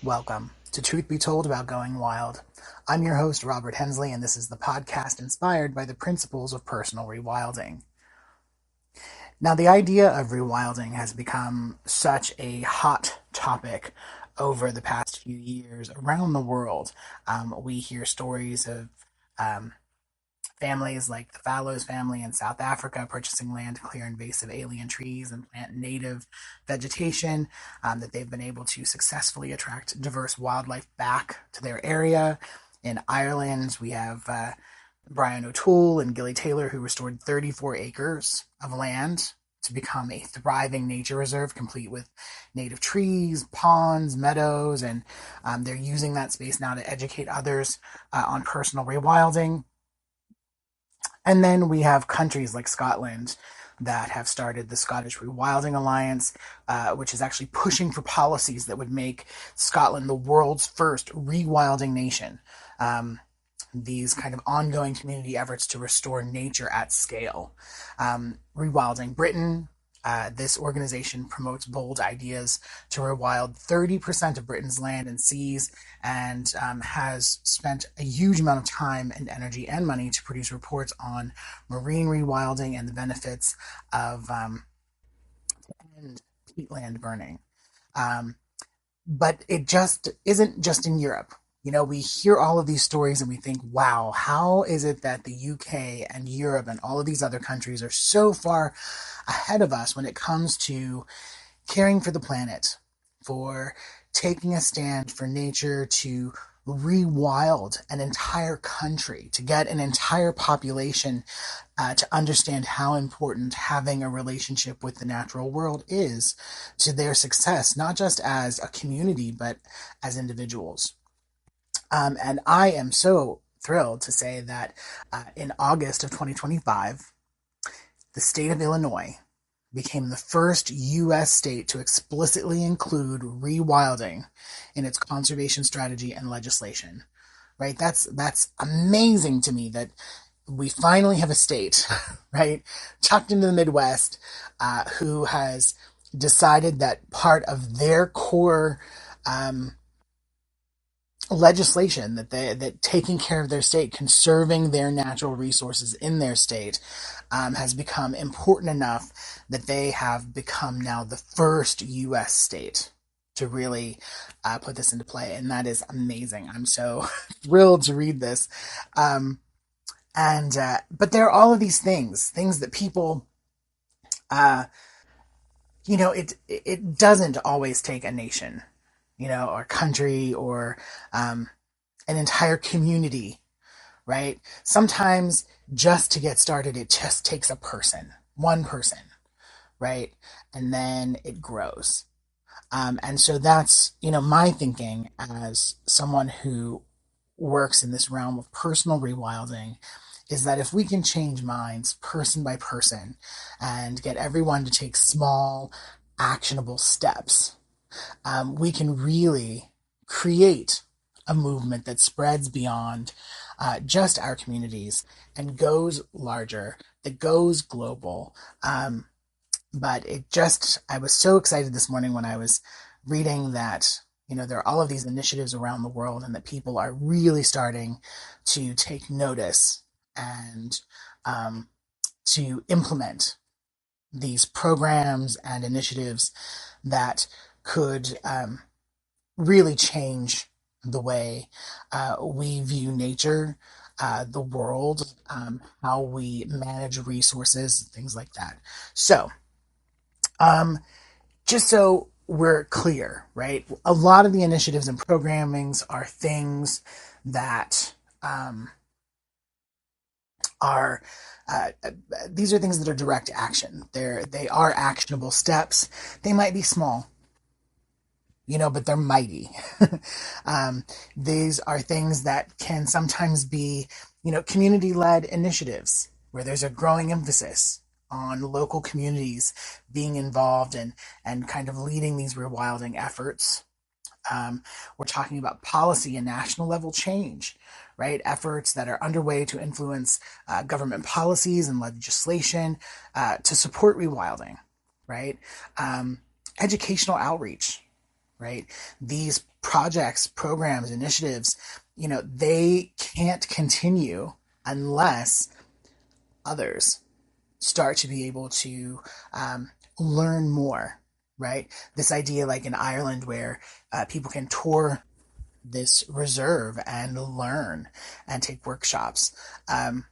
Welcome to Truth Be Told About Going Wild. I'm your host, Robert Hensley, and this is the podcast inspired by the principles of personal rewilding. Now, the idea of rewilding has become such a hot topic over the past few years around the world. We hear stories of um, families like the Fallows family in South Africa purchasing land to clear invasive alien trees and plant native vegetation, that they've been able to successfully attract diverse wildlife back to their area. In Ireland, we have Brian O'Toole and Gilly Taylor, who restored 34 acres of land to become a thriving nature reserve, complete with native trees, ponds, meadows, and they're using that space now to educate others on personal rewilding. And then we have countries like Scotland that have started the Scottish Rewilding Alliance, which is actually pushing for policies that would make Scotland the world's first rewilding nation. These kind of ongoing community efforts to restore nature at scale. Rewilding Britain. This organization promotes bold ideas to rewild 30% of Britain's land and seas, and has spent a huge amount of time and energy and money to produce reports on marine rewilding and the benefits of end peatland burning. Um, but it just isn't just in Europe. We hear all of these stories and we think, wow, how is it that the UK and Europe and all of these other countries are so far ahead of us when it comes to caring for the planet, for taking a stand for nature, to rewild an entire country, to get an entire population to understand how important having a relationship with the natural world is to their success, not just as a community, but as individuals. And I am so thrilled to say that in August of 2025, the state of Illinois became the first U.S. state to explicitly include rewilding in its conservation strategy and legislation. Right? That's amazing to me that we finally have a state, right, tucked into the Midwest, who has decided that part of their core legislation, that taking care of their state, conserving their natural resources in their state, has become important enough that they have become now the first U.S. state to really put this into play, and that is amazing. I'm so thrilled to read this. But there are all of these things that people, it doesn't always take a nation, or country, or an entire community, right? Sometimes just to get started, it just takes a person, one person, right? And then it grows. And so that's, my thinking as someone who works in this realm of personal rewilding, is that if we can change minds person by person and get everyone to take small, actionable steps, we can really create a movement that spreads beyond just our communities and goes larger, that goes global. But I was so excited this morning when I was reading that, there are all of these initiatives around the world and that people are really starting to take notice and to implement these programs and initiatives that could really change the way we view nature, the world, how we manage resources, things like that. So, just so we're clear, right? A lot of the initiatives and programmings are things that are these are things that are direct action. They are actionable steps. They might be small, but they're mighty. These are things that can sometimes be, community-led initiatives where there's a growing emphasis on local communities being involved and kind of leading these rewilding efforts. We're talking about policy and national level change, right? Efforts that are underway to influence government policies and legislation to support rewilding, right? Educational outreach, right? These projects, programs, initiatives, they can't continue unless others start to be able to learn more, right? This idea, like in Ireland, where people can tour this reserve and learn and take workshops. And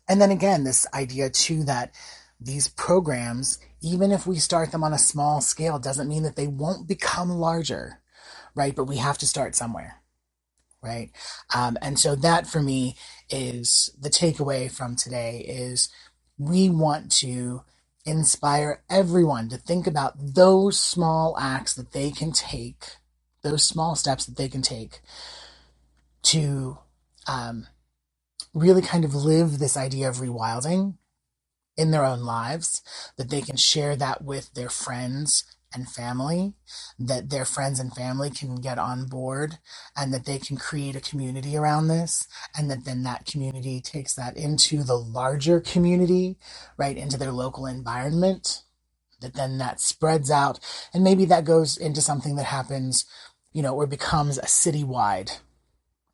then again, this idea too that these programs, even if we start them on a small scale, doesn't mean that they won't become larger, right? But we have to start somewhere, right? And so that for me is the takeaway from today is we want to inspire everyone to think about those small acts that they can take, those small steps that they can take to really kind of live this idea of rewilding in their own lives, that they can share that with their friends and family, that their friends and family can get on board, and that they can create a community around this, and that then that community takes that into the larger community, right, into their local environment, that then that spreads out, and maybe that goes into something that happens, or becomes a citywide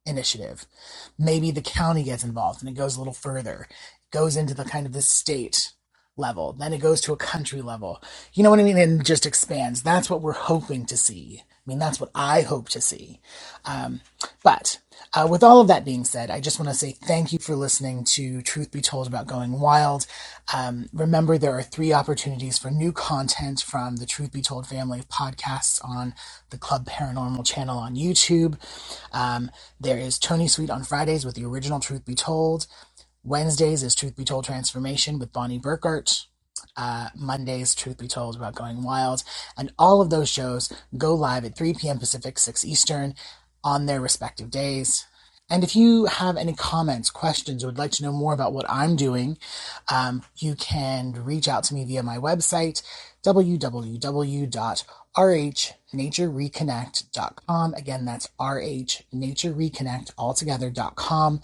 initiative. Maybe the county gets involved and it goes a little further. It goes into the kind of the state level. Then it goes to a country level. You know what I mean? And just expands. That's what we're hoping to see. I mean, that's what I hope to see. But with all of that being said, I just want to say thank you for listening to Truth Be Told About Going Wild. Remember, there are 3 opportunities for new content from the Truth Be Told family of podcasts on the Club Paranormal channel on YouTube. There is Tony Sweet on Fridays with the original Truth Be Told. Wednesdays is Truth Be Told Transformation with Bonnie Burkert. Mondays, Truth Be Told About Going Wild. And all of those shows go live at 3 p.m. Pacific, 6 Eastern on their respective days. And if you have any comments, questions, or would like to know more about what I'm doing, you can reach out to me via my website, www.rhnaturereconnect.com. Again, that's rhnaturereconnect altogether.com.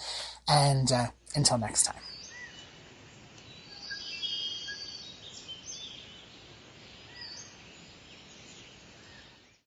And until next time.